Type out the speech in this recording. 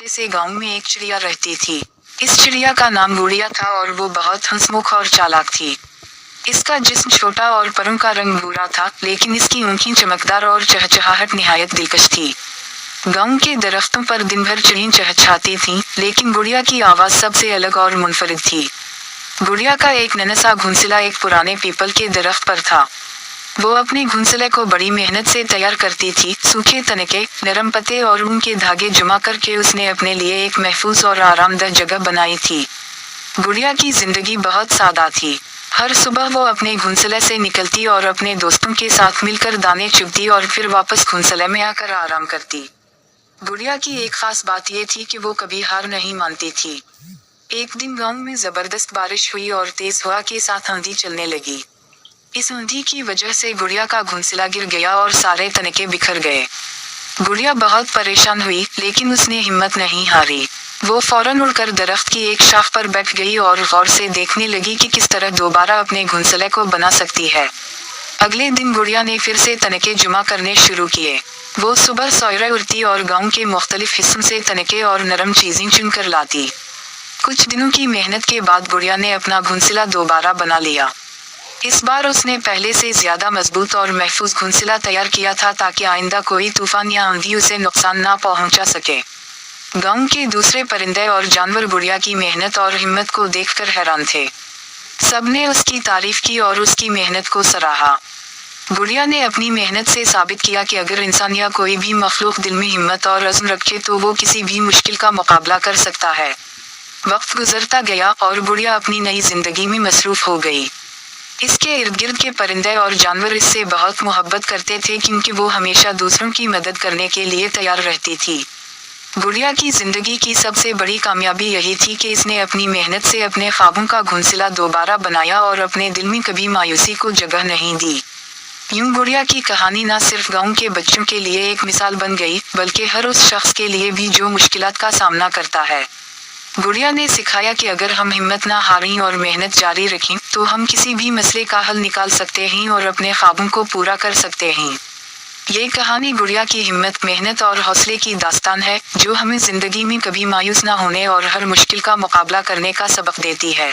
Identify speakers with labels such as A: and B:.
A: छोटे से गांव में एक चिड़िया रहती थी। इस चिड़िया का नाम गुड़िया था और वो बहुत हंसमुख और चालाक थी। इसका जिस्म छोटा और परों का रंग भूरा था, लेकिन इसकी आँखें चमकदार और चहचहाहट निहायत दिलकश थी। गांव के दरख्तों पर दिन भर चिड़ियाँ चहचहाती थीं, लेकिन गुड़िया की आवाज़ सबसे अलग और मुनफरिद थी। गुड़िया का एक नन्हा सा घोंसला एक पुराने पीपल के दरख्त पर था। वो अपने घोंसले को बड़ी मेहनत से तैयार करती थी। सूखे तनके, नरम पत्ते और ऊन के धागे जमा करके उसने अपने लिए एक महफूज और आरामदेह जगह बनाई थी। गुड़िया की जिंदगी बहुत सादा थी। हर सुबह वो अपने घोंसले से निकलती और अपने दोस्तों के साथ मिलकर दाने चुगती और फिर वापस घोंसले में आकर आराम करती। गुड़िया की एक खास बात ये थी कि वो कभी हार नहीं मानती थी। एक दिन गांव में जबरदस्त बारिश हुई और तेज हवा के साथ आंधी चलने लगी। इस आंधी की वजह से गुड़िया का घोंसला गिर गया और सारे तनके बिखर गए। गुड़िया बहुत परेशान हुई, लेकिन उसने हिम्मत नहीं हारी। वो फौरन उड़कर दरख्त की एक शाख पर बैठ गई और गौर से देखने लगी कि किस तरह दोबारा अपने घोंसले को बना सकती है। अगले दिन गुड़िया ने फिर से तनके जमा करने शुरू किए। वो सुबह सवेरे उड़ती और गांव के मुख्तलिफ हिस्सों से तनके और नरम चीजें चुनकर लाती। कुछ दिनों की मेहनत के बाद गुड़िया ने अपना घोंसला दोबारा बना लिया। इस बार उसने पहले से ज्यादा मजबूत और महफूज घोंसला तैयार किया था ताकि आइंदा कोई तूफान या आंधी उसे नुकसान ना पहुंचा सके। गांव के दूसरे परिंदे और जानवर गुड़िया की मेहनत और हिम्मत को देखकर हैरान थे। सबने उसकी तारीफ की और उसकी मेहनत को सराहा। गुड़िया ने अपनी मेहनत से साबित किया कि अगर इंसान या कोई भी मखलूक दिल में हिम्मत और अज़्म रखे तो वो किसी भी मुश्किल का मुकाबला कर सकता है। वक्त गुजरता गया और गुड़िया अपनी नई जिंदगी में मसरूफ हो गई। इसके इर्द गिर्द के परिंदे और जानवर इससे बहुत मोहब्बत करते थे, क्योंकि वो हमेशा दूसरों की मदद करने के लिए तैयार रहती थी। गुड़िया की जिंदगी की सबसे बड़ी कामयाबी यही थी कि इसने अपनी मेहनत से अपने ख्वाबों का घोंसला दोबारा बनाया और अपने दिल में कभी मायूसी को जगह नहीं दी। यूं गुड़िया की कहानी न सिर्फ गांव के बच्चों के लिए एक मिसाल बन गई, बल्कि हर उस शख्स के लिए भी जो मुश्किलात का सामना करता है। गुड़िया ने सिखाया कि अगर हम हिम्मत ना हारें और मेहनत जारी रखें तो हम किसी भी मसले का हल निकाल सकते हैं और अपने ख्वाबों को पूरा कर सकते हैं। ये कहानी गुड़िया की हिम्मत, मेहनत और हौसले की दास्तान है, जो हमें जिंदगी में कभी मायूस ना होने और हर मुश्किल का मुकाबला करने का सबक देती है।